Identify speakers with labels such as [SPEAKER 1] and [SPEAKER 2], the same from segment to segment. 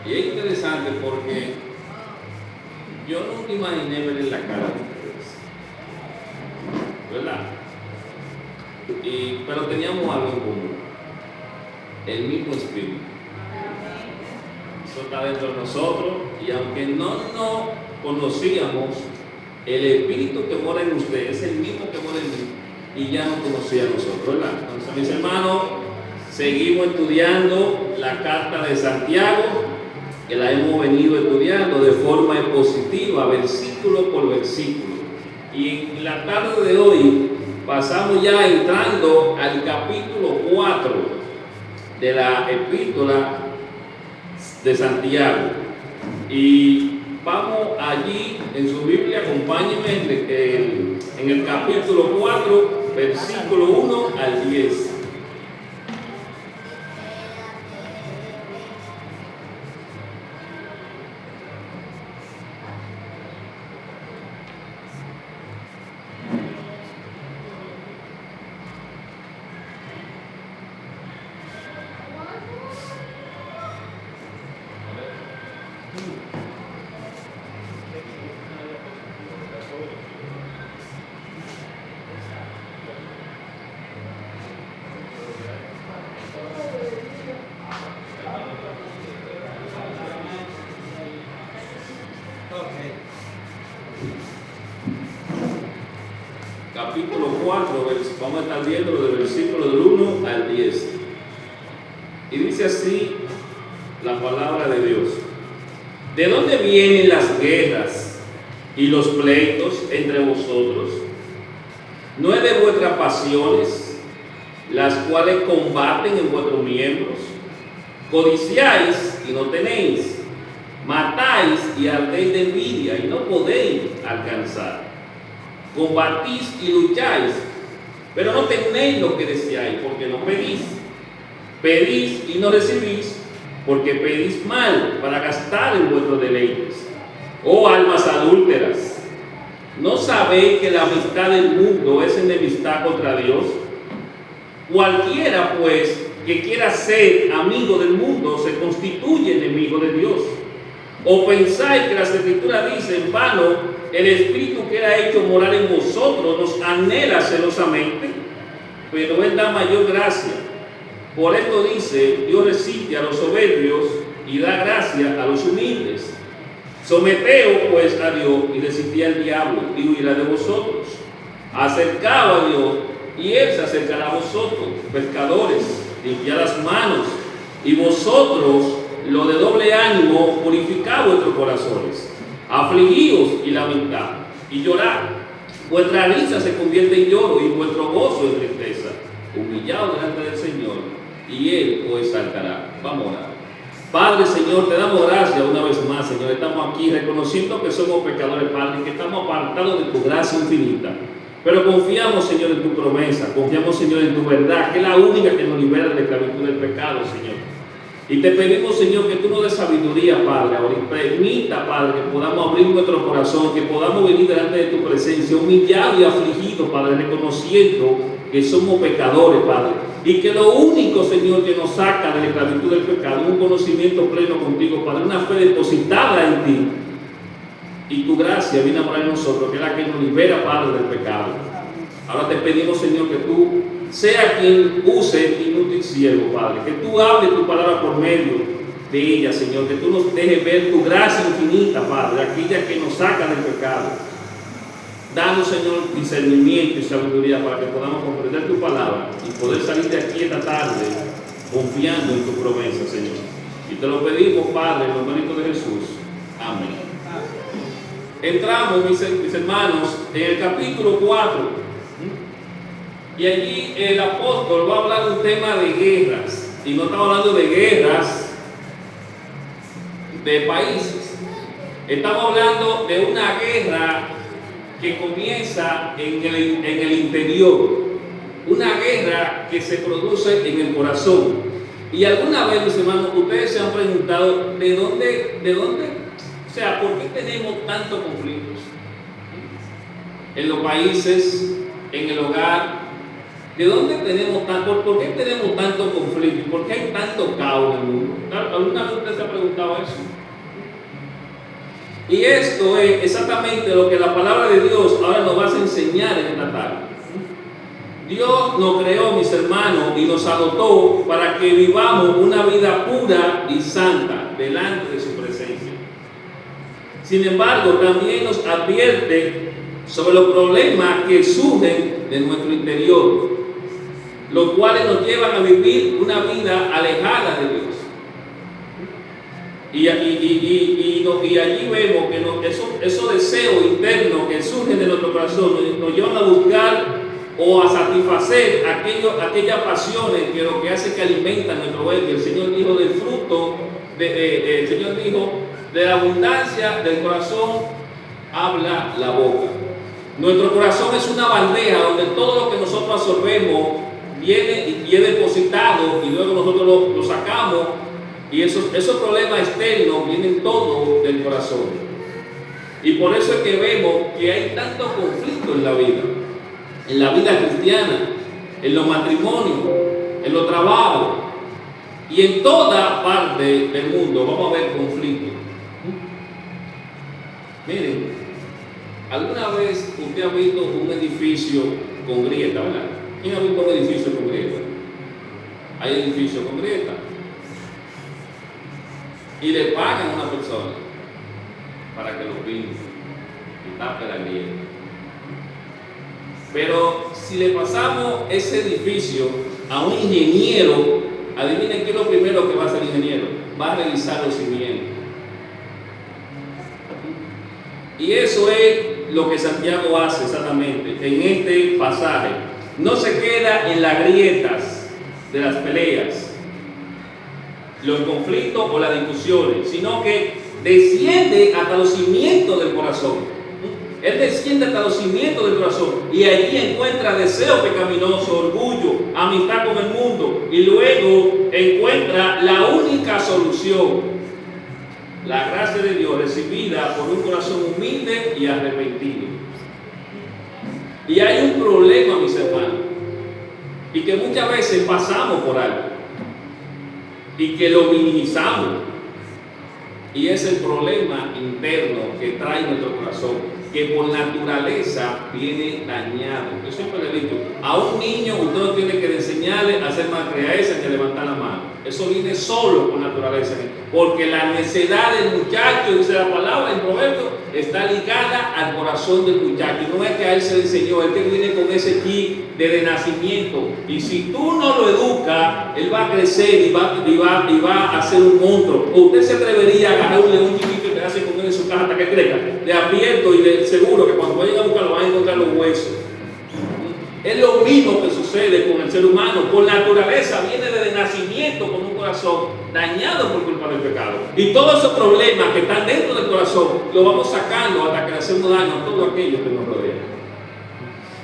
[SPEAKER 1] Y es interesante porque yo nunca imaginé ver en la cara de ustedes, ¿verdad? Pero teníamos algo en común, el mismo espíritu. Eso está dentro de nosotros y aunque no nos conocíamos, el espíritu que mora en ustedes es el mismo que mora en mí y ya nos conocía a nosotros, ¿verdad? Entonces, mis hermanos, seguimos estudiando la carta de Santiago, que la hemos venido estudiando de forma expositiva, versículo por versículo. Y en la tarde de hoy pasamos ya entrando al capítulo 4 de la epístola de Santiago. Y vamos allí en su Biblia, acompáñenme en el capítulo 4, versículo 1 al 10. Capítulo 4, vamos a estar viendo del versículo del 1 al 10. Y dice así la palabra de Dios. ¿De dónde vienen las guerras y los pleitos entre vosotros? ¿No es de vuestras pasiones, las cuales combaten en vuestros miembros? Codiciáis y no tenéis, matáis y ardéis de envidia y no podéis alcanzar. Combatís y lucháis, pero no tenéis lo que deseáis, porque no pedís. Pedís y no recibís, porque pedís mal para gastar en vuestros deleites. Oh almas adúlteras, ¿no sabéis que la amistad del mundo es enemistad contra Dios? Cualquiera, pues, que quiera ser amigo del mundo se constituye enemigo de Dios. ¿O pensáis que las Escrituras dicen en vano, el Espíritu que era hecho morar en vosotros nos anhela celosamente? Pero Él da mayor gracia. Por esto dice, Dios resiste a los soberbios y da gracia a los humildes. Someteos pues a Dios y resistid al diablo y huirá de vosotros. Acercaos a Dios y Él se acercará a vosotros. Pescadores, limpiad las manos, y vosotros, lo de doble ánimo, purificad vuestros corazones. Afligíos y lamentad y llorad. Vuestra risa se convierte en lloro y vuestro gozo en tristeza. Humillaos delante del Señor y Él os exaltará. Vamos a orar. Padre, Señor, te damos gracias una vez más, Señor. Estamos aquí reconociendo que somos pecadores, Padre, y que estamos apartados de tu gracia infinita. Pero confiamos, Señor, en tu promesa. Confiamos, Señor, en tu verdad, que es la única que nos libera de la esclavitud del pecado, Señor. Y te pedimos, Señor, que tú nos des sabiduría, Padre, ahora, y permita, Padre, que podamos abrir nuestro corazón, que podamos venir delante de tu presencia, humillado y afligido, Padre, reconociendo que somos pecadores, Padre, y que lo único, Señor, que nos saca de la esclavitud del pecado es un conocimiento pleno contigo, Padre, una fe depositada en ti, y tu gracia viene a morar en nosotros, que es la que nos libera, Padre, del pecado. Ahora te pedimos, Señor, que tú sea quien use este inútil siervo, Padre, que tú hables tu palabra por medio de ella, Señor, que tú nos dejes ver tu gracia infinita, Padre, aquella que nos saca del pecado. Danos, Señor, discernimiento y sabiduría para que podamos comprender tu palabra y poder salir de aquí esta tarde confiando en tu promesa, Señor. Y te lo pedimos, Padre, en los méritos de Jesús. Amén. Entramos, mis hermanos, en el capítulo 4. Y allí el apóstol va a hablar de un tema de guerras. Y no estamos hablando de guerras de países. Estamos hablando de una guerra que comienza en el interior. Una guerra que se produce en el corazón. Y alguna vez, mis hermanos, ustedes se han preguntado ¿de dónde? O sea, ¿por qué tenemos tantos conflictos? En los países, en el hogar, ¿De dónde tenemos por qué tenemos tanto conflicto? ¿Por qué hay tanto caos en el mundo? ¿Alguna vez usted se ha preguntado eso? Y esto es exactamente lo que la palabra de Dios ahora nos va a enseñar en esta tarde. Dios nos creó, mis hermanos, y nos adoptó para que vivamos una vida pura y santa delante de su presencia. Sin embargo, también nos advierte sobre los problemas que surgen de nuestro interior, los cuales nos llevan a vivir una vida alejada de Dios. Y allí vemos que esos deseos internos que surgen de nuestro corazón nos llevan a buscar o a satisfacer aquellas pasiones que lo que hace que alimentan nuestro ego. El Señor dijo del fruto, el Señor dijo de la abundancia del corazón habla la boca. Nuestro corazón es una bandeja donde todo lo que nosotros absorbemos viene y es depositado y luego nosotros lo sacamos, y esos problemas externos vienen todos del corazón. Y por eso es que vemos que hay tanto conflicto en la vida cristiana, en los matrimonios, en los trabajos y en toda parte del mundo vamos a ver conflicto. Miren, ¿alguna vez usted ha visto un edificio con grieta, verdad? ¿Quién ha visto un edificio con grieta? Hay edificios con grieta. Y le pagan a una persona para que lo pinte y tape la grieta. Pero si le pasamos ese edificio a un ingeniero, adivinen qué es lo primero que va a hacer el ingeniero. Va a revisar los cimientos. Y eso es lo que Santiago hace exactamente en este pasaje. No se queda en las grietas de las peleas, los conflictos o las discusiones, sino que desciende hasta los cimientos del corazón. Él desciende hasta los cimientos del corazón y allí encuentra deseo pecaminoso, orgullo, amistad con el mundo, y luego encuentra la única solución: la gracia de Dios recibida por un corazón humilde y arrepentido. Y hay un problema, mis hermanos, y que muchas veces pasamos por alto y que lo minimizamos, y es el problema interno que trae nuestro corazón, que por naturaleza viene dañado. Yo siempre le digo, a un niño usted no tiene que enseñarle a hacer malcriadeza ni a levantar la mano. Eso viene solo por naturaleza, porque la necedad del muchacho, dice la palabra en Proverbios, está ligada al corazón del muchacho. Y no es que a él se le enseñó, él que viene con ese chip de nacimiento. Y si tú no lo educas, él va a crecer y va a ser un monstruo. ¿O usted se atrevería a agarrar un león chiquito y quedarse con él en su casa hasta que crezca? Le advierto y le seguro que cuando vayan a buscarlo van a encontrar los huesos. Es lo mismo que sucede con el ser humano. Por naturaleza viene desde nacimiento con un corazón dañado por culpa del pecado. Y todos esos problemas que están dentro del corazón los vamos sacando hasta que le hacemos daño a todo aquello que nos rodea.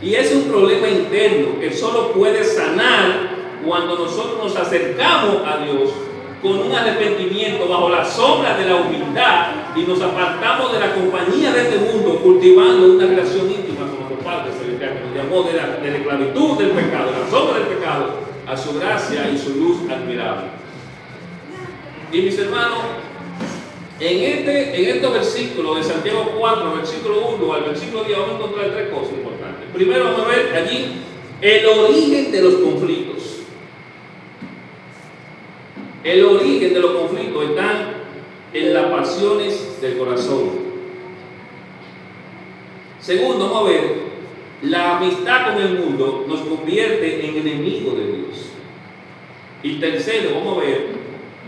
[SPEAKER 1] Y es un problema interno que solo puede sanar cuando nosotros nos acercamos a Dios con un arrepentimiento bajo la sombra de la humildad y nos apartamos de la compañía de este mundo, cultivando una relación íntima con nuestro Padre Celestial, que nos llamó de la esclavitud del pecado, de la sombra del pecado, a su gracia y su luz admirable. Y mis hermanos, en estos versículos de Santiago 4, versículo 1 al versículo 10, vamos a encontrar tres cosas importantes. Primero vamos a ver allí el origen de los conflictos. El origen de los conflictos está en las pasiones del corazón. Segundo, vamos a ver, la amistad con el mundo nos convierte en enemigos de Dios. Y tercero, vamos a ver,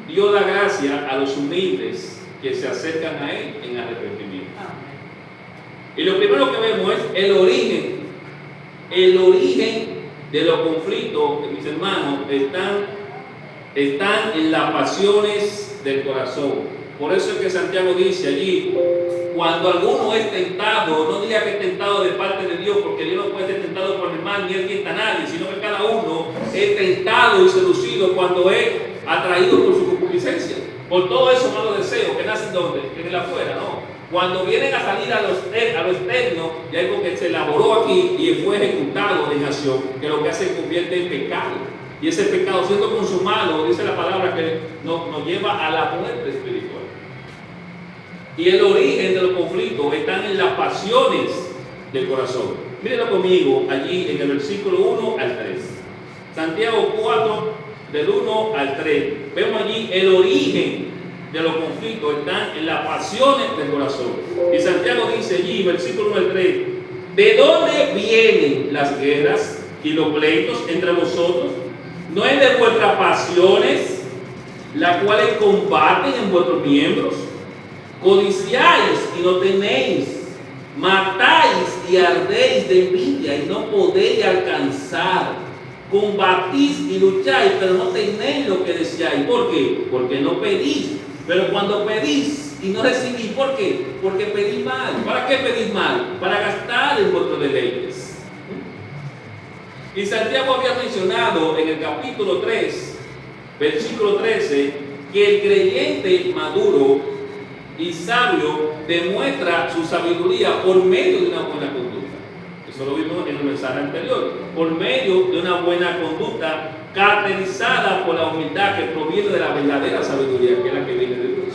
[SPEAKER 1] Dios da gracia a los humildes que se acercan a Él en arrepentimiento. Y lo primero que vemos es el origen de los conflictos, que mis hermanos están en las pasiones del corazón. Por eso es que Santiago dice allí, cuando alguno es tentado, no diga que es tentado de parte de Dios, porque Dios no puede ser tentado por el mal, ni Él tienta a nadie, sino que cada uno es tentado y seducido cuando es atraído por su concupiscencia, por todos esos malos deseos que nacen ¿dónde? En el afuera, ¿no? Cuando vienen a salir a lo externo, y algo que se elaboró aquí y fue ejecutado en acción, que lo que hace se convierte en pecado. Y ese pecado, siendo consumado, dice la palabra que nos lleva a la muerte espiritual. Y el origen de los conflictos están en las pasiones del corazón. Mírenlo conmigo allí en el versículo 1 al 3. Santiago 4, del 1 al 3. Vemos allí el origen de los conflictos, están en las pasiones del corazón. Y Santiago dice allí, versículo 1 al 3, ¿de dónde vienen las guerras y los pleitos entre vosotros? ¿No es de vuestras pasiones, las cuales combaten en vuestros miembros? Codiciáis y no tenéis, matáis y ardéis de envidia y no podéis alcanzar. Combatís y lucháis, pero no tenéis lo que deseáis. ¿Por qué? Porque no pedís. Pero cuando pedís y no recibís, ¿por qué? Porque pedís mal. ¿Para qué pedís mal? Para gastar en vuestros deleites. Y Santiago había mencionado en el capítulo 3, versículo 13, que el creyente maduro y sabio demuestra su sabiduría por medio de una buena conducta. Eso lo vimos en el mensaje anterior. Por medio de una buena conducta caracterizada por la humildad que proviene de la verdadera sabiduría, que es la que viene de Dios.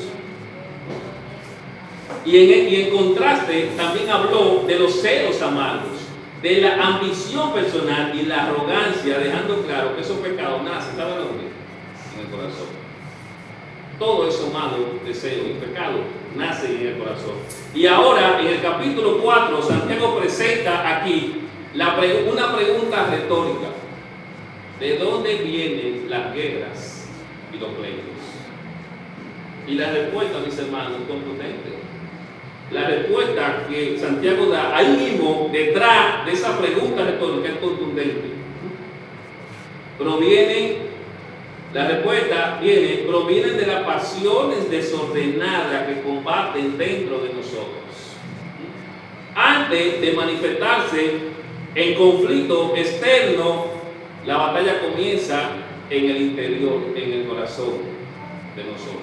[SPEAKER 1] Y en contraste también habló de los celos amargos, de la ambición personal y la arrogancia, dejando claro que esos pecados nacen, ¿saben dónde? En el corazón. Todo eso malo, deseo y pecado, nace en el corazón. Y ahora, en el capítulo 4, Santiago presenta aquí una pregunta retórica. ¿De dónde vienen las guerras y los pleitos? Y la respuesta, mis hermanos, es contundente. La respuesta que Santiago da ahí mismo, detrás de esa pregunta retórica, es contundente. Provienen de las pasiones desordenadas que combaten dentro de nosotros. Antes de manifestarse en conflicto externo, la batalla comienza en el interior, en el corazón de nosotros.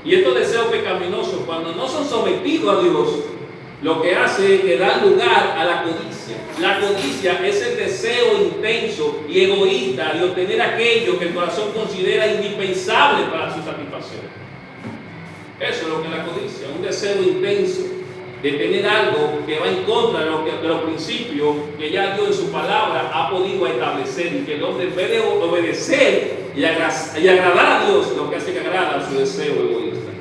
[SPEAKER 1] Y estos deseos pecaminosos, cuando no son sometidos a Dios, lo que hace es que da lugar a la codicia. La codicia es el deseo intenso y egoísta de obtener aquello que el corazón considera indispensable para su satisfacción. Eso es lo que es la codicia, un deseo intenso de tener algo que va en contra de los principios que ya Dios en su palabra ha podido establecer, y que el hombre, en vez de obedecer y agradar a Dios, lo que hace que agrada a su deseo egoísta.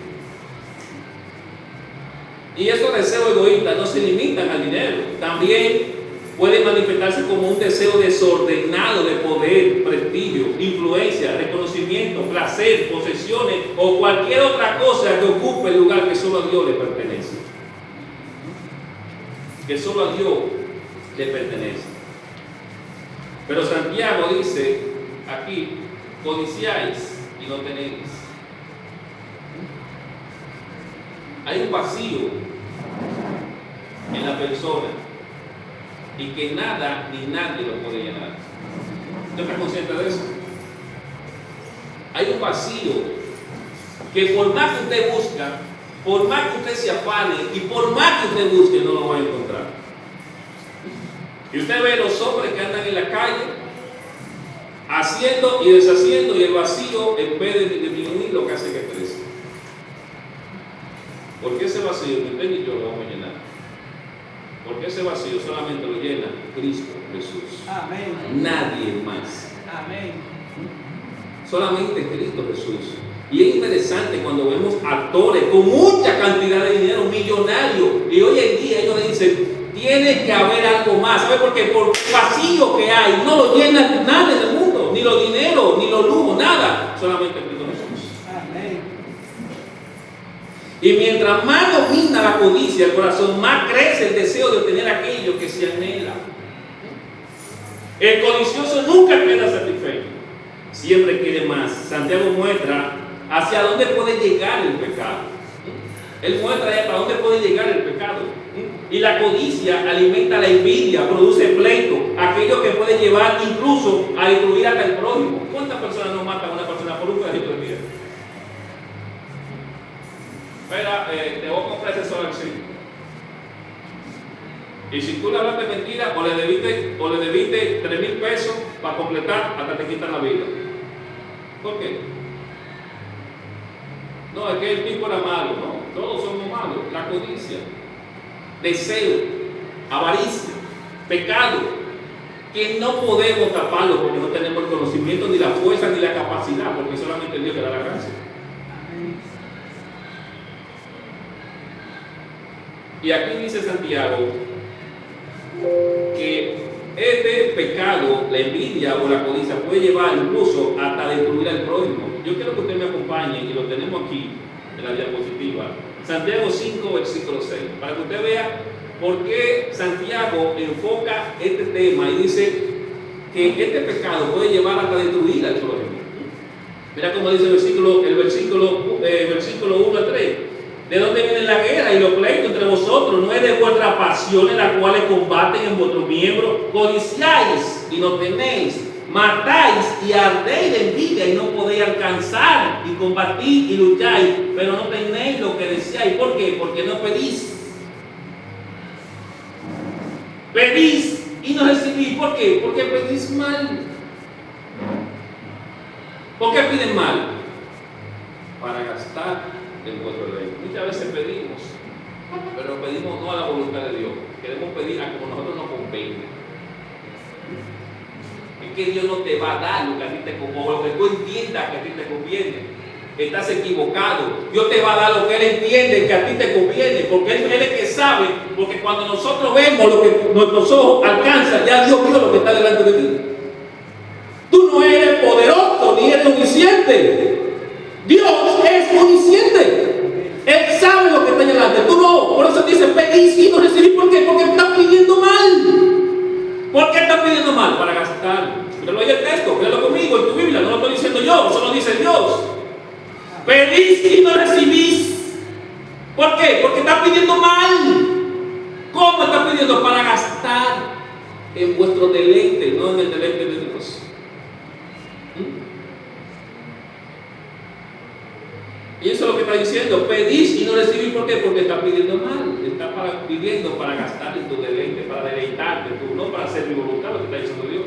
[SPEAKER 1] Y esos deseos egoístas no se limitan al dinero, también pueden manifestarse como un deseo desordenado de poder, prestigio, influencia, reconocimiento, placer, posesiones o cualquier otra cosa que ocupe el lugar que solo a Dios le pertenece. Que solo a Dios le pertenece. Pero Santiago dice aquí, codiciáis y no tenéis. Hay un vacío en la persona y que nada ni nadie lo puede llenar. ¿Usted está consciente de eso? Hay un vacío que por más que usted busca, por más que usted se afane y por más que usted busque, no lo va a encontrar. Y usted ve los hombres que andan en la calle haciendo y deshaciendo, y el vacío, en vez de disminuir, lo que hace que crece. Porque ese vacío ni usted ni yo lo vamos a llenar. Porque ese vacío solamente lo llena Cristo Jesús. Amén. Nadie más. Amén. Solamente Cristo Jesús. Y es interesante cuando vemos actores con mucha cantidad de dinero, millonarios, y hoy en día ellos dicen, tiene que haber algo más. ¿Sabe por qué? Por el vacío que hay, no lo llena nada en el mundo, ni los dineros, ni los lujos, nada, solamente Cristo Jesús. Amén. Y mientras más domina la codicia el corazón, más crece el deseo de obtener aquello que se anhela. El codicioso nunca queda satisfecho, siempre quiere más. Santiago muestra hacia dónde puede llegar el pecado. Él muestra para dónde puede llegar el pecado. Y la codicia alimenta la envidia, produce pleito, aquello que puede llevar incluso a destruir hasta el prójimo. ¿Cuántas personas no matan a una persona por un pedacito de vida? Espera, te voy a comprar ese solar sí. Y si tú le hablaste mentira, o le debiste 3,000 pesos para completar, hasta te quitan la vida. ¿Por qué? No, es que el tipo era malo, no, todos somos malos. La codicia, deseo, avaricia, pecado, que no podemos taparlo porque no tenemos el conocimiento, ni la fuerza, ni la capacidad, porque solamente Dios le da la gracia. Y aquí dice Santiago que este pecado, la envidia o la codicia, puede llevar incluso hasta destruir al prójimo. Yo quiero que usted me acompañe, y lo tenemos aquí en la diapositiva, Santiago 5, versículo 6, para que usted vea por qué Santiago enfoca este tema y dice que este pecado puede llevar hasta destruir al prójimo. Mira cómo dice el versículo 1 a 3. ¿De dónde viene la guerra y los pleitos entre vosotros? No es de vuestras pasiones las cuales combaten en vuestros miembros. Codiciáis y no tenéis, matáis y ardéis de envidia y no podéis alcanzar, y combatís y lucháis, pero no tenéis lo que deseáis. ¿Por qué? Porque no pedís. Pedís y no recibís. ¿Por qué? Porque pedís mal. ¿Por qué piden mal? Para gastar en vuestro reino. Muchas veces pedimos, pero pedimos no a la voluntad de Dios. Queremos pedir a como nosotros nos convenga. Es que Dios no te va a dar lo que a ti te conviene, lo que tú entiendas que a ti te conviene. Estás equivocado. Dios te va a dar lo que Él entiende que a ti te conviene, porque Él es el que sabe. Porque cuando nosotros vemos lo que nuestros ojos alcanzan, ya Dios vio lo que está delante de ti. Tú no eres poderoso ni eres omnisciente. Dios es omnisciente. Él sabe lo que está delante. Tú no. Por eso dice, pedís y no recibís. ¿Por qué? Porque estás pidiendo mal. ¿Por qué estás pidiendo mal? Para gastar. Pero oye el texto, léelo conmigo en tu Biblia. No lo estoy diciendo yo, eso lo dice Dios. Pedís y no recibís. ¿Por qué? Porque estás pidiendo mal. ¿Cómo estás pidiendo? Para gastar en vuestro deleite, no en el deleite de Dios. Y eso es lo que está diciendo. Pedís y no recibís. ¿Por qué? Porque estás pidiendo mal. Estás pidiendo para gastar en tu deleite, para deleitarte tú, no para hacer mi voluntad, lo que está diciendo Dios.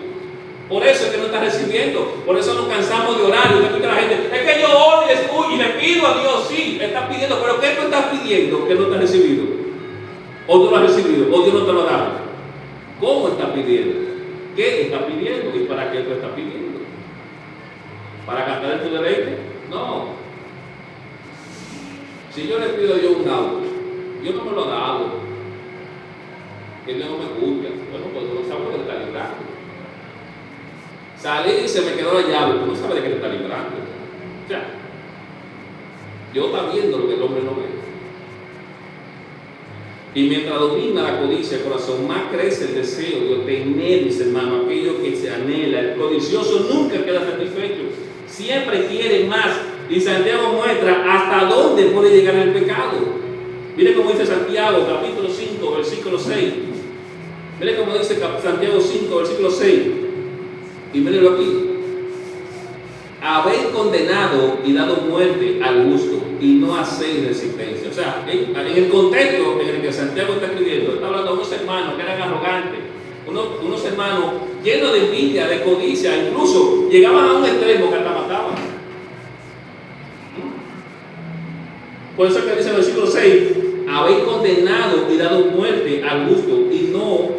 [SPEAKER 1] Por eso es que no estás recibiendo. Por eso nos cansamos de orar. Y usted escucha a la gente, es que yo oro y le pido a Dios. Sí, estás pidiendo. Pero ¿qué tú estás pidiendo que no te has recibido? ¿O tú lo has recibido? ¿O Dios no te lo ha dado? ¿Cómo estás pidiendo? ¿Qué estás pidiendo? ¿Y para qué tú estás pidiendo? ¿Para gastar en tu deleite? No. Si yo le pido a Dios un auto, Dios no me lo ha dado, que Dios no me escucha. Bueno, pues no sabe de qué está librando. Salí y se me quedó la llave, tú no sabes de qué te está librando. O sea, Dios está viendo lo que el hombre no ve. Y mientras domina la codicia, el corazón, más crece el deseo de obtener, mis hermanos, aquello que se anhela. El codicioso nunca queda satisfecho, siempre quiere más. Y Santiago muestra hasta dónde puede llegar el pecado. Mire cómo dice Santiago, capítulo 5, versículo 6. Mire cómo dice Santiago 5, versículo 6. Y mírenlo aquí. Habéis condenado y dado muerte al gusto, y no hacéis resistencia. O sea, en el contexto en el que Santiago está escribiendo, está hablando de unos hermanos que eran arrogantes, unos hermanos llenos de envidia, de codicia, incluso llegaban a un extremo que hasta mataban. Por eso es que dice en el versículo 6, habéis condenado y dado muerte al gusto, y no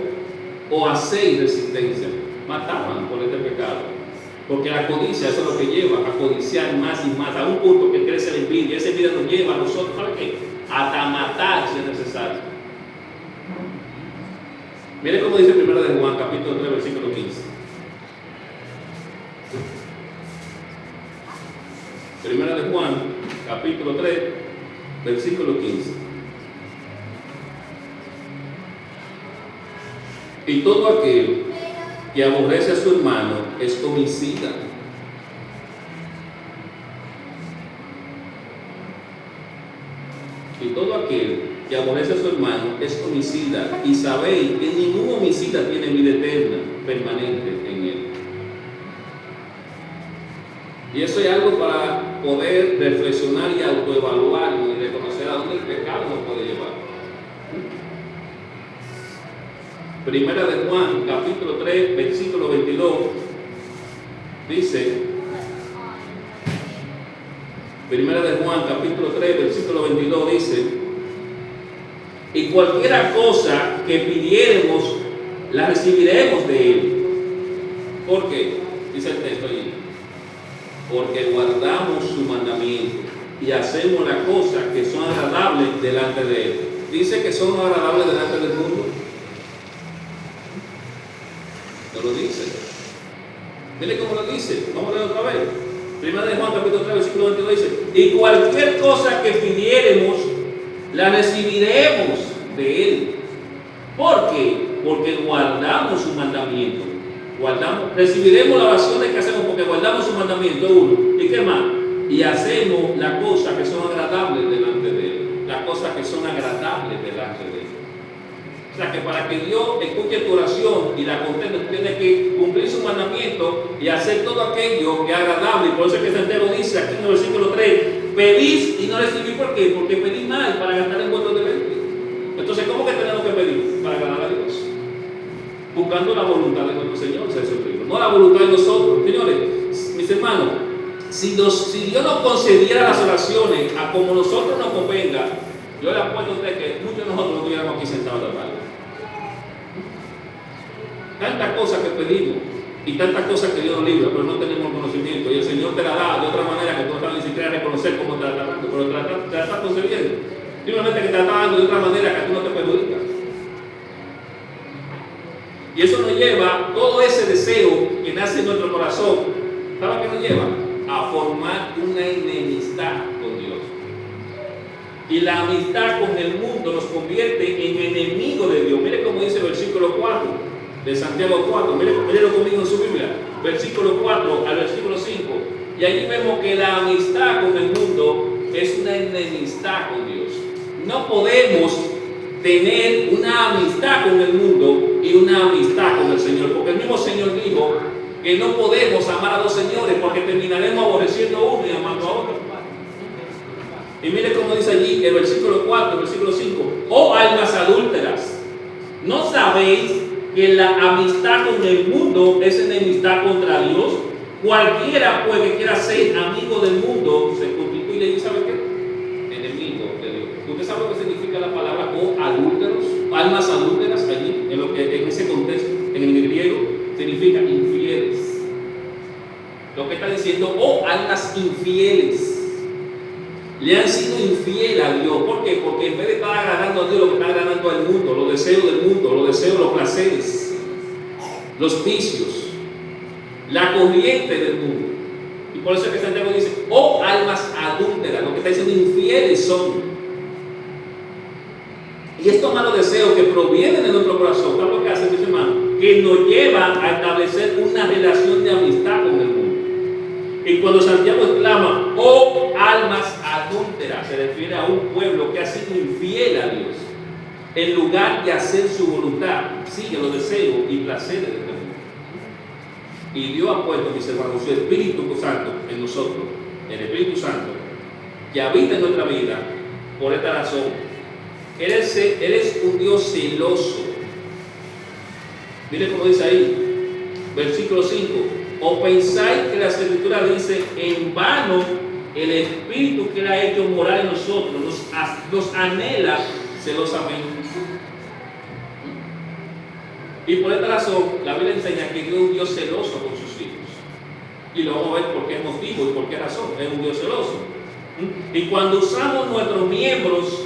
[SPEAKER 1] os hacéis resistencia. Mataban por este pecado. Porque la codicia, eso es lo que lleva a codiciar más y más, a un punto que crece la envidia. Esa envidia nos lleva a nosotros, ¿para qué? Hasta matar si es necesario. Mire cómo dice 1 de Juan, capítulo 3, versículo 15. 1 de Juan, capítulo 3, versículo 15. Y todo aquel que aborrece a su hermano es homicida. Y todo aquel que aborrece a su hermano es homicida. Y sabéis que ningún homicida tiene vida eterna permanente en él. Y eso es algo para poder reflexionar y autoevaluarnos y reconocer a dónde el pecado nos puede llevar. Primera de Juan, capítulo 3, versículo 22, dice, Primera de Juan, capítulo 3, versículo 22, dice, y cualquiera cosa que pidiéremos, la recibiremos de Él. ¿Por qué? Dice el texto allí. Porque guardamos su mandamiento y hacemos las cosas que son agradables delante de Él. Dice que son agradables delante del mundo. No lo dice. Mire cómo lo dice. Vamos a leer otra vez. Primera de Juan, capítulo 3, versículo 22 dice, y cualquier cosa que pidiéremos, la recibiremos de Él. ¿Por qué? Porque guardamos su mandamiento. Recibiremos las oraciones que hacemos porque guardamos su mandamiento, uno. ¿Y qué más? Y hacemos las cosas que son agradables delante de Él. Las cosas que son agradables delante de Él. O sea que para que Dios escuche tu oración y la conteste, tú tienes que cumplir su mandamiento y hacer todo aquello que es agradable. Y por eso es que Santiago dice aquí en el versículo 3, pedís y no recibís. ¿Por qué? Porque pedís mal para gastar en vuestros deleites. Entonces, ¿cómo que tenemos que pedir? Para agradar a Dios. Buscando la voluntad de nuestro Señor Jesucristo, no la voluntad de nosotros. Señores, mis hermanos, si Dios nos concediera las oraciones a como nosotros nos convenga, yo le apuesto a usted que muchos de nosotros no estuviéramos aquí sentados a hablar. Tantas cosas que pedimos y tantas cosas que Dios nos libra, pero no tenemos conocimiento, y el Señor te la da de otra manera que tú no sabes ni siquiera reconocer cómo te la está dando, pero te la está concediendo. Simplemente que te la está dando de otra manera que tú no te perjudicas. Y eso nos lleva, todo ese deseo que nace en nuestro corazón, ¿sabe a qué nos lleva? A formar una enemistad con Dios. Y la amistad con el mundo nos convierte en enemigos de Dios. Mire cómo dice el versículo 4 de Santiago 4. Mírelo conmigo en su Biblia. Versículo 4 al versículo 5. Y allí vemos que la amistad con el mundo es una enemistad con Dios. No podemos tener una amistad con el mundo y una amistad con el Señor, porque el mismo Señor dijo que no podemos amar a dos señores porque terminaremos aborreciendo a uno y amando a otro. Y mire cómo dice allí el versículo 4, el versículo 5, oh almas adúlteras, ¿no sabéis que la amistad con el mundo es enemistad contra Dios? Cualquiera pues que quiera ser amigo del mundo se constituye, ¿y sabe qué? Enemigo de Dios. ¿Usted sabe lo que significa la palabra o adúlteros? Almas adúlteras allí, en ese contexto, en el griego, significa infieles. Lo que está diciendo, oh almas infieles, le han sido infiel a Dios. ¿Por qué? Porque en vez de estar agradando a Dios, lo que está agradando al mundo, los deseos del mundo, los deseos, los placeres, los vicios, la corriente del mundo. Y por eso es que Santiago dice, oh almas adúlteras, lo que está diciendo infieles son. Y estos malos deseos que provienen de nuestro corazón, ¿sabes lo que hacen, mis hermanos? Que nos llevan a establecer una relación de amistad con el mundo. Y cuando Santiago exclama, oh almas adúlteras, se refiere a un pueblo que ha sido infiel a Dios. En lugar de hacer su voluntad, sigue los deseos y placeres de este mundo. Y Dios ha puesto, mis hermanos, su Espíritu Santo en nosotros, el Espíritu Santo, que habita en nuestra vida, por esta razón. Él es un Dios celoso. Mire cómo dice ahí, versículo 5. ¿O pensáis que la Escritura dice, en vano el Espíritu que Él ha hecho morar en nosotros nos anhela celosamente? Y por esta razón, la Biblia enseña que Dios es un Dios celoso con sus hijos. Y lo vamos a ver por qué motivo y por qué razón. Es un Dios celoso. Y cuando usamos nuestros miembros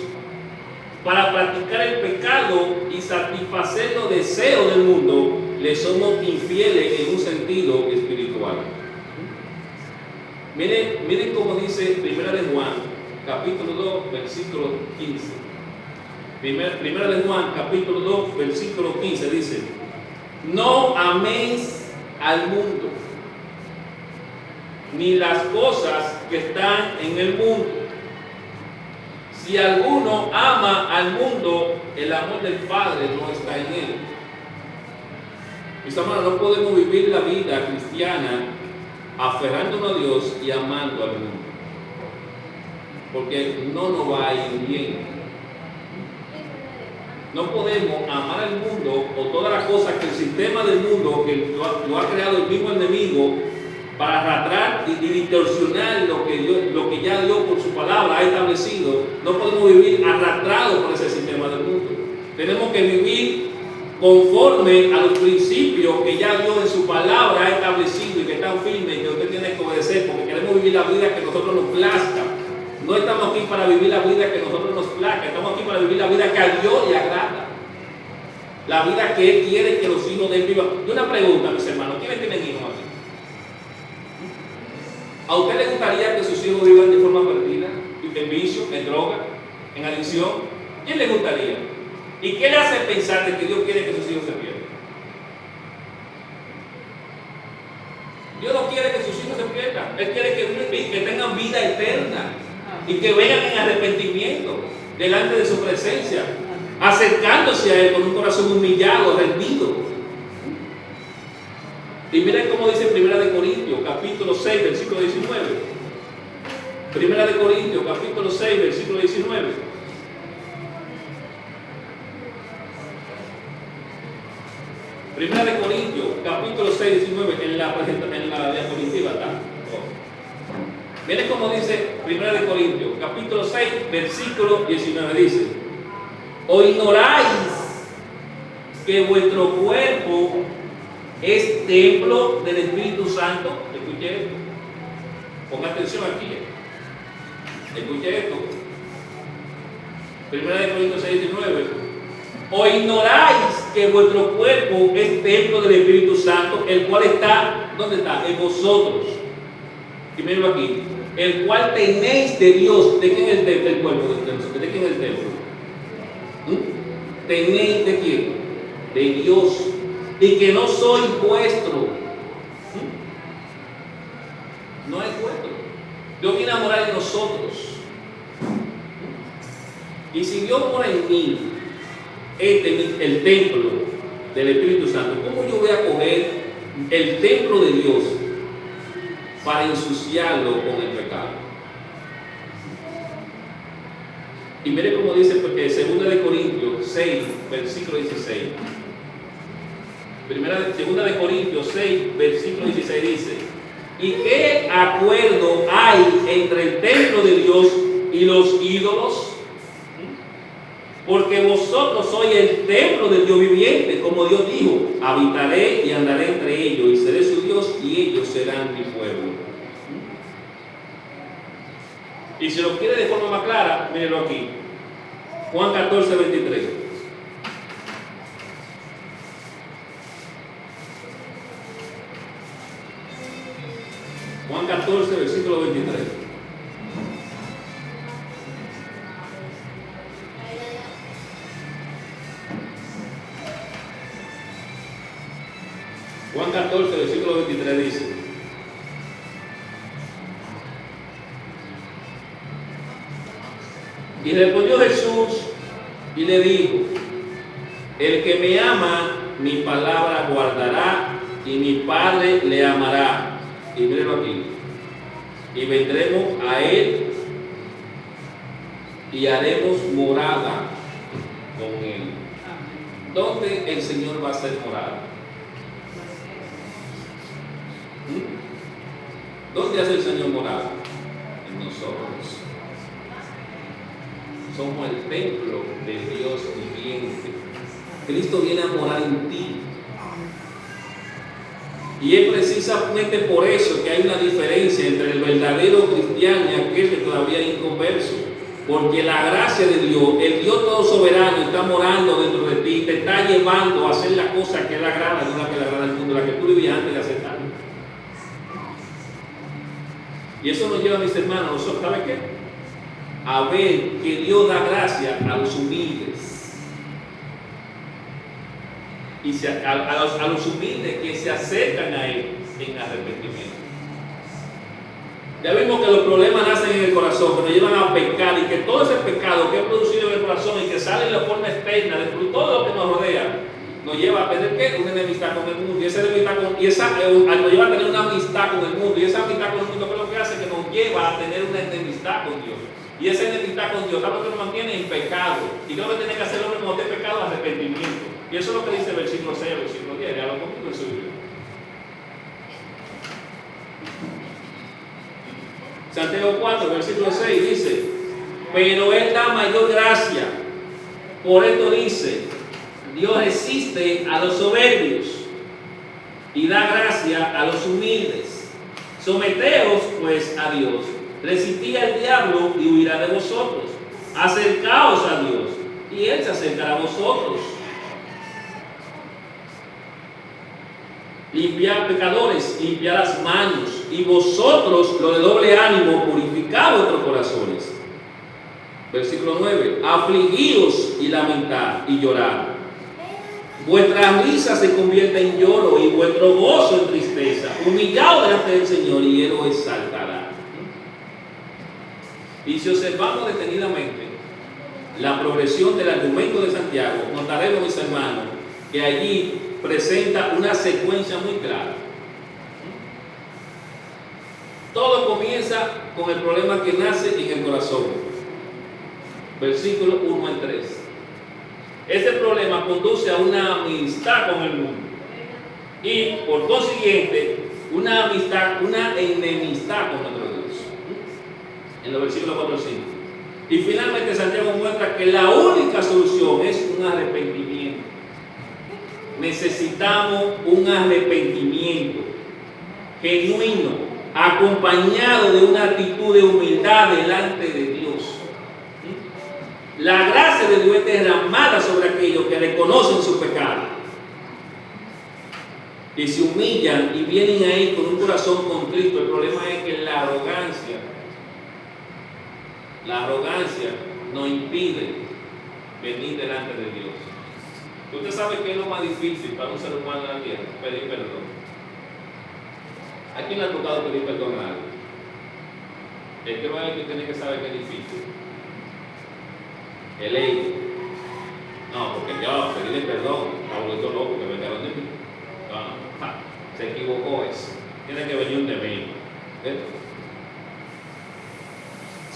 [SPEAKER 1] para practicar el pecado y satisfacer los deseos del mundo, le somos infieles en un sentido espiritual. Miren cómo dice Primera de Juan, capítulo 2, versículo 15. Primera de Juan, capítulo 2, versículo 15, dice, no améis al mundo, ni las cosas que están en el mundo. Si alguno ama al mundo, el amor del Padre no está en él. Mis hermanos, no podemos vivir la vida cristiana aferrándonos a Dios y amando al mundo. porque no nos va a ir bien. No podemos amar al mundo o todas las cosas que el sistema del mundo, que lo ha creado el mismo enemigo, para arrastrar y distorsionar lo que ya Dios por su palabra ha establecido. No podemos vivir arrastrados por ese sistema del mundo. Tenemos que vivir conforme a los principios que ya Dios en su palabra ha establecido y que están firmes y que usted tiene que obedecer, porque queremos vivir la vida que a nosotros nos plazca. No estamos aquí para vivir la vida que a nosotros nos plazca, estamos aquí para vivir la vida que a Dios le agrada. La vida que Él quiere que los hijos de Él vivan. Y una pregunta, mis hermanos, ¿quiénes tienen hijos aquí? ¿A usted le gustaría que sus hijos vivan de forma perdida? ¿En vicio, en droga, en adicción? ¿Quién le gustaría? ¿Y qué le hace pensar de que Dios quiere que sus hijos se pierdan? Dios no quiere que sus hijos se pierdan. Él quiere que tengan vida eterna y que vengan en arrepentimiento delante de su presencia, acercándose a Él con un corazón humillado, rendido. Y miren cómo dice 1 Corintios, capítulo 6, versículo 19. 1 Corintios, capítulo 6, versículo 19. Primera de Corintios, capítulo 6, 19, en la diapositiva está. Miren cómo dice 1 Corintios, capítulo 6, versículo 19, dice: ¿O ignoráis que vuestro cuerpo es templo del Espíritu Santo? Escuche esto. Ponga atención aquí. Escuche esto. 1 Corintios 6, 19. ¿O ignoráis que vuestro cuerpo es templo del Espíritu Santo, el cual está, ¿dónde está? En vosotros. Y mírenlo aquí. El cual tenéis de Dios. ¿De quién es el cuerpo? ¿De quién es el templo? ¿Tenéis de quién? De Dios. Y que no soy vuestro. No es vuestro. Dios viene a morar en nosotros. Y si Dios mora en mí, el templo del Espíritu Santo, ¿cómo yo voy a coger el templo de Dios para ensuciarlo con el pecado? Y mire cómo dice, porque 2 Corintios 6, versículo 16. 2 Corintios 6, versículo 16 dice: ¿y qué acuerdo hay entre el templo de Dios y los ídolos? Porque vosotros sois el templo del Dios viviente, como Dios dijo: habitaré y andaré entre ellos, y seré su Dios, y ellos serán mi pueblo. Y si lo quiere de forma más clara, mírenlo aquí. Juan 14, 23. Juan 14, versículo 23. Juan 14, versículo 23 dice: y respondió Jesús y le dijo: el que me ama, mi palabra guardará, y mi Padre le amará. Y mírenlo aquí. Y vendremos a Él y haremos morada con Él. ¿Dónde el Señor va a hacer morada? ¿Dónde hace el Señor morada? En nosotros. Somos el templo de Dios viviente. Cristo viene a morar en ti. Y es precisamente por eso que hay una diferencia entre el verdadero cristiano y aquel que todavía es inconverso. Porque la gracia de Dios, el Dios todo soberano, está morando dentro de ti, te está llevando a hacer la cosa que Él agrada, no la que le agrada al mundo, la que tú vivías antes de aceptarlo. Y eso nos lleva, mis hermanos, nosotros, ¿sabe qué? A ver que Dios da gracia a los humildes. Y a los humildes que se acercan a Él en arrepentimiento. Ya vimos que los problemas nacen en el corazón, que nos llevan a pecar, y que todo ese pecado que es producido en el corazón y que sale en la forma externa de todo lo que nos rodea, nos lleva a tener ¿qué? Una enemistad con el mundo. Y esa enemistad nos lleva a tener una amistad con el mundo. Y esa amistad con el mundo, ¿qué es lo que hace? Que nos lleva a tener una enemistad con Dios. Y esa enemistad con Dios, ¿sabes lo que nos mantiene? En pecado. ¿Y qué es lo que tiene que hacer el hombre cuando esté en pecado? Arrepentimiento. Y eso es lo que dice el versículo 6 al versículo 10. Léalo conmigo en su Biblia. Santiago 4, versículo 6 dice: pero Él da mayor gracia. Por esto dice: Dios resiste a los soberbios y da gracia a los humildes. Someteos pues a Dios. Resistid al diablo y huirá de vosotros. Acercaos a Dios y Él se acercará a vosotros. Limpiad pecadores, limpiad las manos, y vosotros, los de doble ánimo, purificad vuestros corazones. Versículo 9: afligíos y lamentad y llorad. Vuestra risa se convierte en lloro y vuestro gozo en tristeza. Humillaos delante del Señor y Él os exaltará. Y si observamos detenidamente la progresión del argumento de Santiago, notaremos, mis hermanos, que allí presenta una secuencia muy clara. Todo comienza con el problema que nace en el corazón. Versículos 1 al 3. Este problema conduce a una amistad con el mundo y, por consiguiente, una enemistad con nuestro Dios. En los versículos 4 al 5. Y finalmente Santiago muestra que la única solución es un arrepentimiento. Necesitamos un arrepentimiento genuino, acompañado de una actitud de humildad delante de Dios. La gracia de Dios es derramada sobre aquellos que reconocen su pecado y se humillan y vienen ahí con un corazón contrito. El problema es que la arrogancia nos impide venir delante de Dios. Usted sabe que es lo más difícil para un ser humano en la tierra: pedir perdón. ¿A quién le ha tocado pedir perdón a alguien? El que va a que tiene que saber que es difícil. El ego. No, porque yo pedirle perdón, está vuelto loco que vengaron de mí. No, se equivocó eso. Tiene que venir un de mí.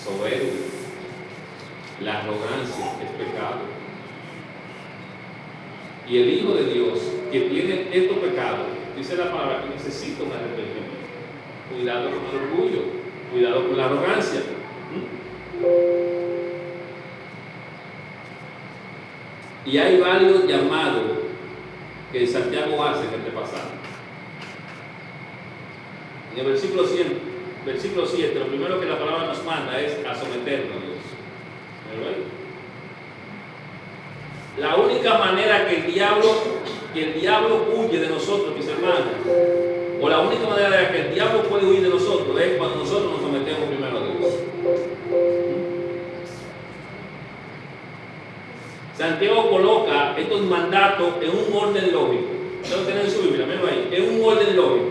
[SPEAKER 1] Soberbia. La arrogancia es pecado. Y el Hijo de Dios que tiene estos pecados, dice la palabra que necesita un arrepentimiento. Cuidado con el orgullo, cuidado con la arrogancia. Y hay varios llamados que Santiago hace en este pasaje. En el versículo 7, lo primero que la palabra nos manda es a someternos a Dios. La única manera que el diablo huye de nosotros, mis hermanos, o la única manera que el diablo puede huir de nosotros es cuando nosotros nos sometemos primero a Dios. Santiago coloca estos mandatos en un orden lógico. Ustedes lo tienen en su Biblia, miren ahí, en un orden lógico.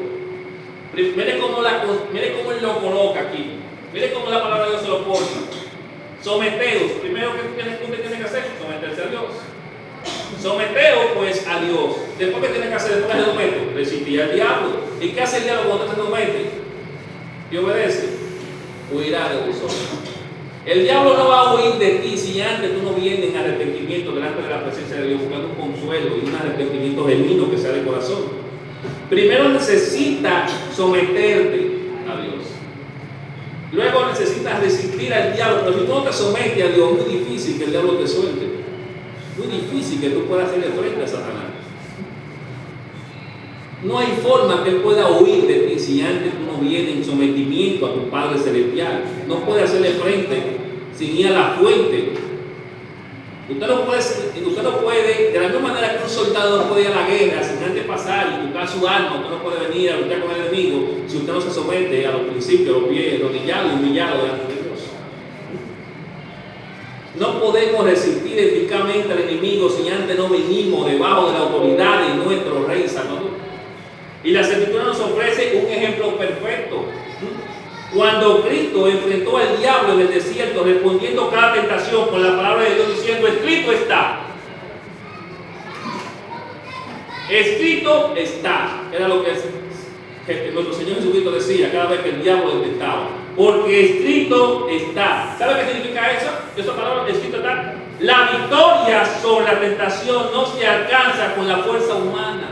[SPEAKER 1] Mire cómo él lo coloca aquí. Mire cómo la palabra de Dios se lo pone. Someteos. Primero que usted tiene que hacer, someterse a Dios. Someteos pues a Dios. Después que tiene que hacer, después que se somete, resistir al diablo. ¿Y qué hace el diablo cuando usted se somete y obedece? Huirá de vosotros. El diablo no va a huir de ti si antes tú no vienes en arrepentimiento delante de la presencia de Dios, buscando un consuelo y un arrepentimiento genuino que sea de corazón. Primero necesitas someterte a Dios. Luego necesitas resistir al diablo. Pero si tú no te sometes a Dios, es muy difícil que el diablo te suelte. Muy difícil que tú puedas hacerle frente a Satanás. No hay forma que él pueda huir de ti si antes tú no vienes en sometimiento a tu Padre Celestial. No puede hacerle frente sin ir a la fuente. Usted no puede, de la misma manera que un soldado no puede ir a la guerra sin antes pasar y buscar su arma. Usted no puede venir a luchar con el enemigo si usted no se somete a los principios, a los pies, rodillado y humillado delante de Dios. No podemos resistir eficazmente al enemigo si antes no venimos debajo de la autoridad de nuestro Rey Salvador. Y la Escritura nos ofrece un ejemplo perfecto. Cuando Cristo enfrentó al diablo en el desierto, respondiendo cada tentación con la palabra de Dios, diciendo: escrito está. Escrito está. Era lo que nuestro Señor Jesucristo decía cada vez que el diablo lo tentaba. porque escrito está. ¿Sabe qué significa eso? Esa palabra, escrito está. La victoria sobre la tentación no se alcanza con la fuerza humana,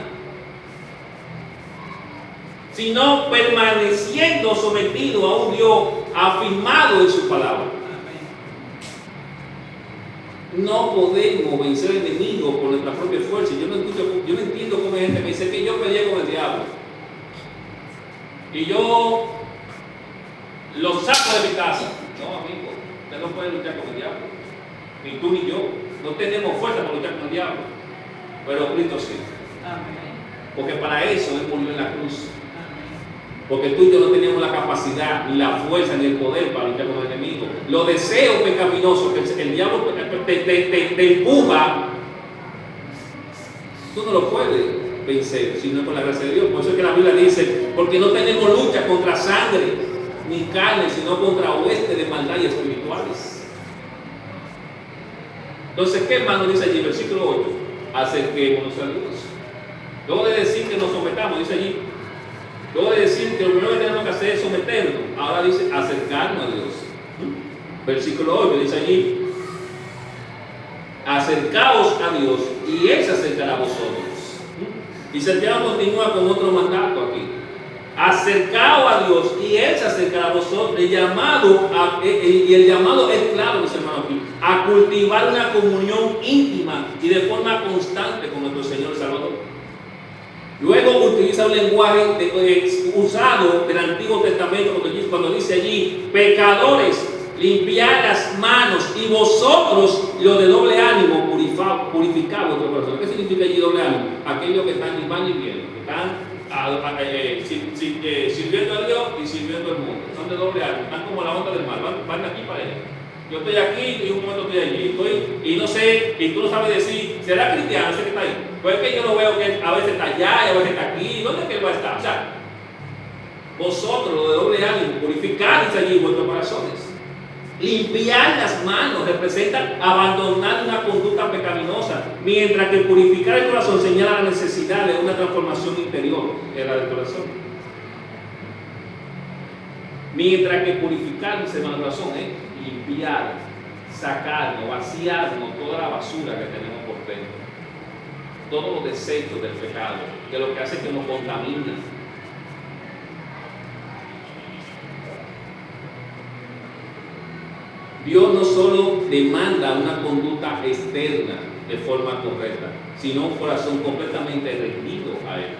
[SPEAKER 1] sino permaneciendo sometido a un Dios afirmado en su palabra. No podemos vencer al enemigo por nuestra propia fuerza. Yo no entiendo cómo hay gente que dice que yo peleé con el diablo y yo lo saco de mi casa. No, amigo, usted no puede luchar con el diablo, ni tú ni yo. No tenemos fuerza para luchar con el diablo, pero Cristo sí. Porque para eso Él murió en la cruz. Porque tú y yo no tenemos la capacidad, ni la fuerza, ni el poder para luchar con el enemigo. Los deseos pecaminosos que el diablo te empuja, tú no lo puedes vencer, sino con la gracia de Dios. Por eso es que la Biblia dice, porque no tenemos lucha contra sangre ni carne, sino contra huestes de maldad y espirituales. Entonces, ¿qué hermano dice allí? Versículo 8, acerquémonos a Dios. Luego de decir que nos sometamos, dice allí, luego de decir que lo primero que tenemos que hacer es someternos, ahora dice acercarnos a Dios. Versículo 8 dice allí, acercaos a Dios y Él se acercará a vosotros. Y Santiago continúa con otro mandato aquí. Acercaos a Dios y Él se acercará a vosotros. Y el llamado es claro, dice hermano aquí, a cultivar una comunión íntima y de forma constante con nuestro Señor y Salvador. Luego utiliza un lenguaje usado del Antiguo Testamento cuando dice allí, pecadores, limpiad las manos y vosotros, los de doble ánimo, purificad vuestro corazón. ¿Qué significa allí doble ánimo? Aquellos que están ni mal ni bien, que están sirviendo a Dios y sirviendo al mundo. Son de doble ánimo, están como la onda del mar, van de aquí para allá. Yo estoy aquí y un momento estoy allí, y no sé, y tú no sabes decir, ¿será cristiano ese que está ahí? Pues es que yo lo veo que a veces está allá y a veces está aquí. ¿Dónde es que él va a estar? O sea, vosotros, los de doble ánimo, purificad allí vuestros corazones. Limpiar las manos representa abandonar una conducta pecaminosa, mientras que purificar el corazón señala la necesidad de una transformación interior en la del corazón. Mientras que purificar el corazón es limpiar, sacarnos, vaciarnos toda la basura que tenemos por dentro, todos los desechos del pecado, que lo que hace es que nos contamina. Dios no solo demanda una conducta externa de forma correcta, sino un corazón completamente rendido a Él.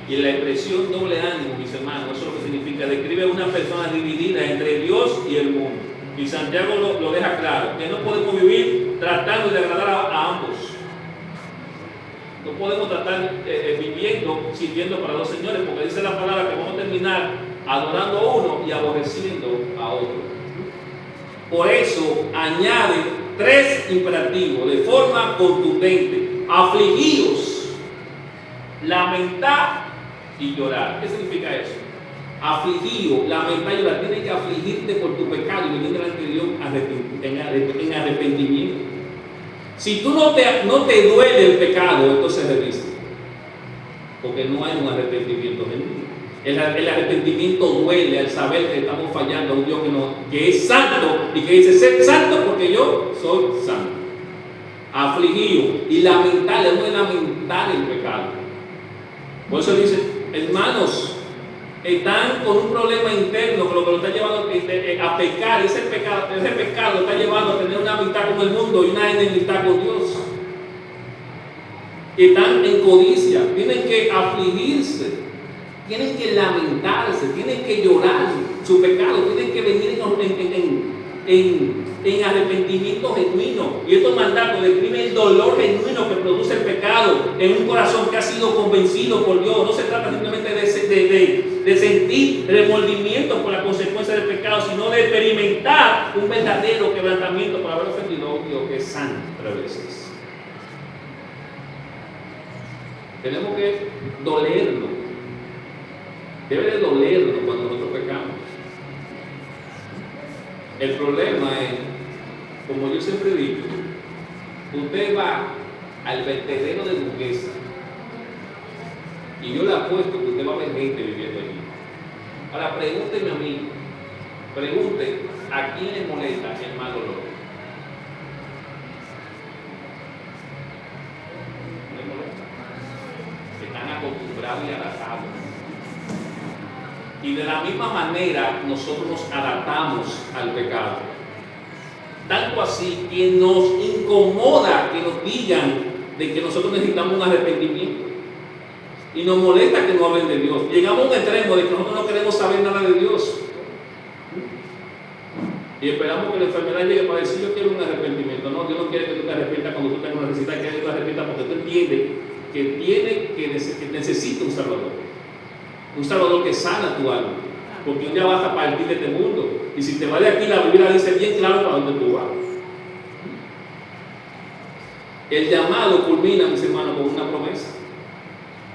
[SPEAKER 1] Y la expresión doble ánimo, mis hermanos, eso es lo que significa, describe una persona dividida entre Dios y el mundo. Y Santiago lo deja claro, que no podemos vivir tratando de agradar a ambos. No podemos tratar viviendo, sirviendo para dos señores, porque dice la palabra que vamos a terminar adorando a uno y aborreciendo a otro. Por eso añade 3 imperativos de forma contundente: afligíos, lamentar y llorar. ¿Qué significa eso? Afligido, lamentar y llorar. Tienes que afligirte por tu pecado y venir delante de Dios en arrepentimiento. Si tú no te duele el pecado, entonces reviste, porque no hay un arrepentimiento genuino. El arrepentimiento duele al saber que estamos fallando a un Dios que es santo y que dice ser santo porque yo soy santo. Afligido y lamentar, debemos de lamentar el pecado. Por eso dice, hermanos, están con un problema interno que lo está llevando a pecar. Ese pecado está llevando a tener una amistad con el mundo y una enemistad con Dios. Están en codicia, tienen que afligirse, tienen que lamentarse, tienen que llorar su pecado, tienen que venir en arrepentimiento genuino. Y estos mandatos describen el dolor genuino que produce el pecado en un corazón que ha sido convencido por Dios. No se trata simplemente de sentir remordimiento por la consecuencia del pecado, sino de experimentar un verdadero quebrantamiento por haber ofendido a un Dios que es santo 3 veces. Tenemos que dolernos. Debe de dolernos cuando nosotros pecamos. El problema es, como yo siempre digo, usted va al vertedero de Burguesa y yo le apuesto que usted va a ver gente viviendo allí. Ahora pregúnteme a mí, Pregunte, ¿a quién le molesta el mal olor? ¿No le molesta? Están acostumbrados y adaptados. Y de la misma manera nosotros nos adaptamos al pecado. Tanto así que nos incomoda que nos digan de que nosotros necesitamos un arrepentimiento. Y nos molesta que no hablen de Dios. Llegamos a un extremo de que nosotros no queremos saber nada de Dios. Y esperamos que la enfermedad llegue para decir yo quiero un arrepentimiento. No, Dios no quiere que tú te arrepientas cuando tú tengas una necesidad, quiere que tú te arrepientas porque tú entiendes que necesita un Salvador. Un Salvador que sana tu alma. Porque un día vas a partir de este mundo. Y si te vas de aquí, la Biblia dice bien claro para dónde tú vas. El llamado culmina, mis hermanos, con una promesa.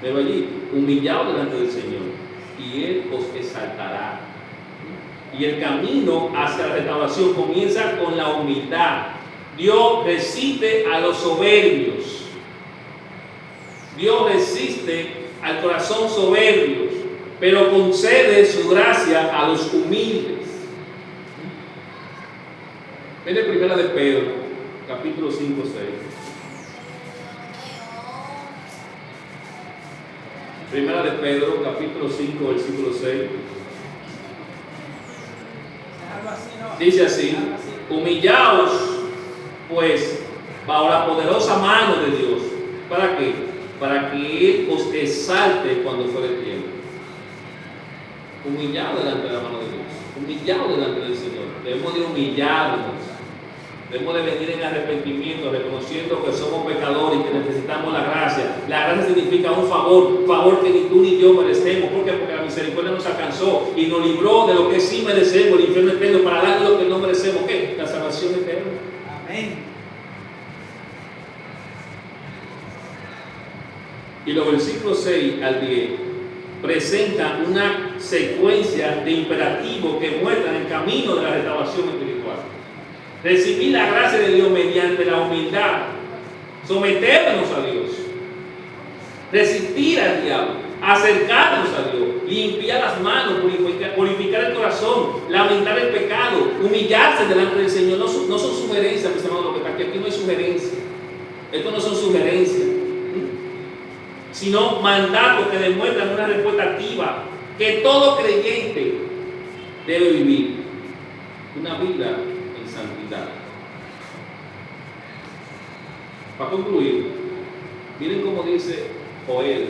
[SPEAKER 1] Pero allí, humillado delante del Señor, y Él os exaltará. Y el camino hacia la restauración comienza con la humildad. Dios resiste a los soberbios. Dios resiste al corazón soberbio, pero concede su gracia a los humildes. Mire primera de Pedro, capítulo 5, 6. Primera de Pedro, capítulo 5, versículo 6. Dice así: humillaos pues bajo la poderosa mano de Dios. ¿Para qué? Para que Él os exalte cuando fuere tiempo. Humillado delante de la mano de Dios, humillado delante del Señor. Debemos de humillarnos. Debemos de venir en arrepentimiento, reconociendo que somos pecadores y que necesitamos la gracia. La gracia significa un favor que ni tú ni yo merecemos. ¿Por qué? Porque la misericordia nos alcanzó y nos libró de lo que sí merecemos, el infierno eterno, para darnos lo que no merecemos. ¿Qué? La salvación eterna. Amén. Y los versículos 6 al 10 presentan una secuencia de imperativos que muestran el camino de la restauración espiritual. Recibir la gracia de Dios mediante la humildad, someternos a Dios, resistir al diablo, acercarnos a Dios, limpiar las manos, purificar el corazón, lamentar el pecado, humillarse delante del Señor. No son sugerencias, mis hermanos, lo que está aquí no hay sugerencias. Esto no son sugerencias, sino mandatos que demuestran una respuesta activa que todo creyente debe vivir. Una vida en santidad. Para concluir, miren cómo dice Joel,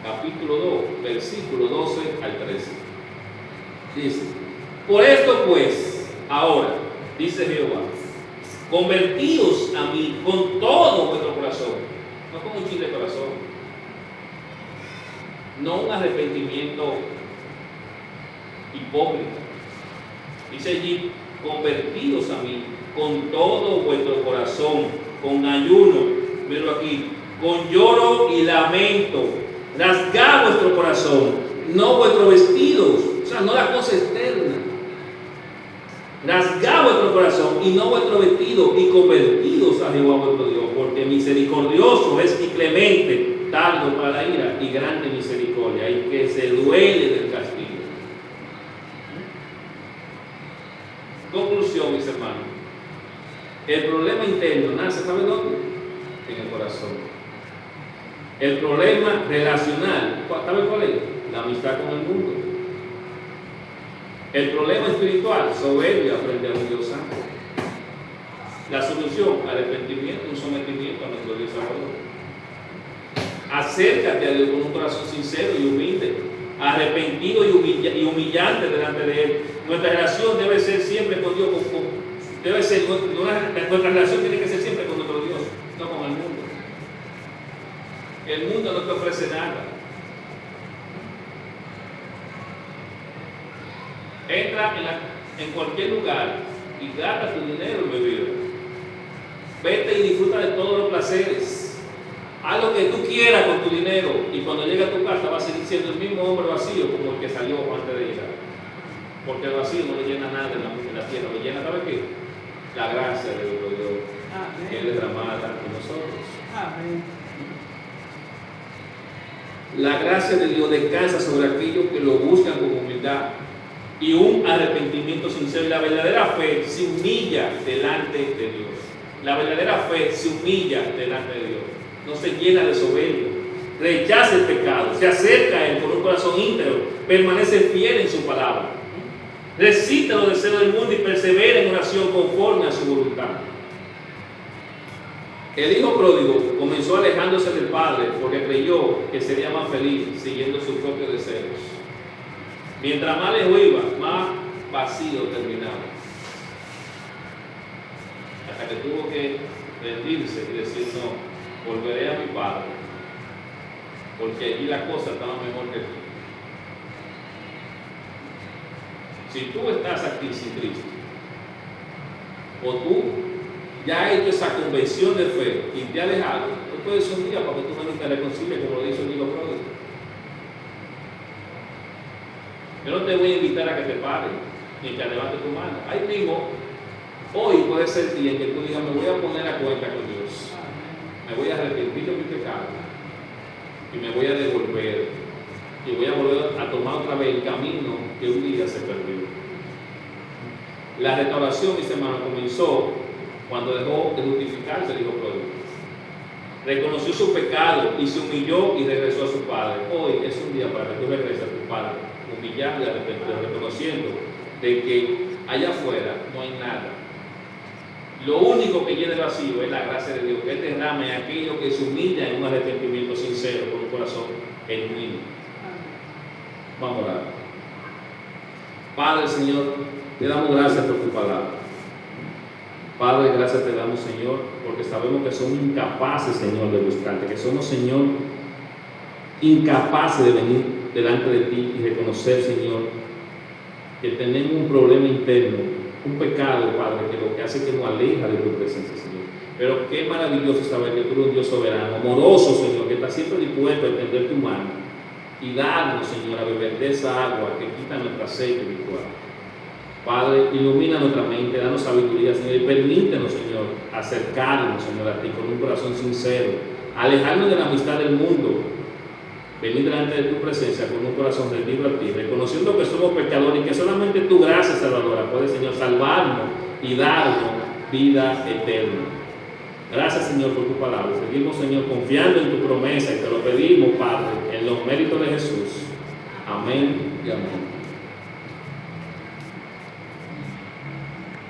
[SPEAKER 1] capítulo 2, versículo 12 al 13. Dice: por esto pues, ahora, dice Jehová, convertíos a mí con todo vuestro corazón, no con un chile de corazón, no un arrepentimiento hipócrita. Dice allí: convertíos a mí con todo vuestro corazón, con ayuno, míralo aquí, con lloro y lamento, rasgad vuestro corazón, no vuestros vestidos, o sea, no la cosa externa. Rasgad vuestro corazón y no vuestro vestido, y convertidos a Jehová vuestro Dios, porque misericordioso es y clemente, tardo para la ira y grande misericordia, y que se duele del castigo. Conclusión, mis hermanos. El problema interno nace, ¿sabe dónde? En el corazón. El problema relacional, ¿sabe cuál es? La amistad con el mundo. El problema espiritual, soberbia frente a un Dios santo. La solución, arrepentimiento, un sometimiento a nuestro Dios Salvador. Acércate a Dios con un corazón sincero y humilde, arrepentido y humillante delante de Él. Nuestra relación debe ser siempre con Dios, nuestra relación tiene que ser siempre con nuestro Dios, no con el mundo. El mundo no te ofrece nada. Entra en cualquier lugar y gasta tu dinero en bebida. Vete y disfruta de todos los placeres. Haz lo que tú quieras con tu dinero, y cuando llegue a tu casa vas a seguir siendo el mismo hombre vacío como el que salió antes de llegar. Porque el vacío no le llena nada en la tierra, le llena, ¿sabe qué? La gracia de nuestro Dios, que es derramada en nosotros. Amén. La gracia de Dios descansa sobre aquellos que lo buscan con humildad, y un arrepentimiento sincero. Y la verdadera fe se humilla delante de Dios. La verdadera fe se humilla delante de Dios. No se llena de soberbia. Rechaza el pecado. Se acerca a Él con un corazón íntegro. Permanece fiel en su palabra. Resiste los deseos del mundo y persevera en oración conforme a su voluntad. El hijo pródigo comenzó alejándose del padre porque creyó que sería más feliz siguiendo sus propios deseos. Mientras más lejos iba, más vacío terminaba. Hasta que tuvo que rendirse y decir: no, volveré a mi padre, porque allí la cosa estaba mejor que aquí. Si tú estás aquí sin Cristo, o tú ya has hecho esa convención de fe y te has alejado, no puedes ser un día para que tú no te reconcilies, como lo dice el hijo pródigo. Yo no te voy a invitar a que te pares ni que levantes tu mano. Ahí mismo, hoy puede ser el día en que tú digas: me voy a poner a cuenta con Dios, me voy a arrepentir de mi pecado y me voy a devolver y voy a volver a tomar otra vez el camino que un día se perdió. La restauración, mis hermanos, comenzó cuando dejó de justificarse el hijo pródigo. Reconoció su pecado y se humilló y regresó a su padre. Hoy es un día para que tú regreses a tu padre, humillado y arrepentido, reconociendo de que allá afuera no hay nada. Lo único que llena el vacío es la gracia de Dios, que Él derrame a aquello que se humilla en un arrepentimiento sincero, con un corazón genuino. Vamos a orar. Padre, Señor, te damos gracias por tu palabra. Padre, gracias te damos, Señor, porque sabemos que somos incapaces, Señor, de buscarte, que somos, Señor, incapaces de venir delante de ti y reconocer, Señor, que tenemos un problema interno, un pecado, Padre, que lo que hace es que nos aleja de tu presencia, Señor. Pero qué maravilloso saber que tú eres un Dios soberano, amoroso, Señor, que está siempre dispuesto a extender tu mano y darnos, Señor, a beber de esa agua que quita nuestra sed espiritual. Padre, ilumina nuestra mente, danos sabiduría, Señor, y permítenos, Señor, acercarnos, Señor, a ti con un corazón sincero, alejarnos de la amistad del mundo, venir delante de tu presencia con un corazón rendido a ti, reconociendo que somos pecadores y que solamente tu gracia salvadora puede, Señor, salvarnos y darnos vida eterna. Gracias, Señor, por tu palabra. Seguimos, Señor, confiando en tu promesa y te lo pedimos, Padre, en los méritos de Jesús. Amén y amén.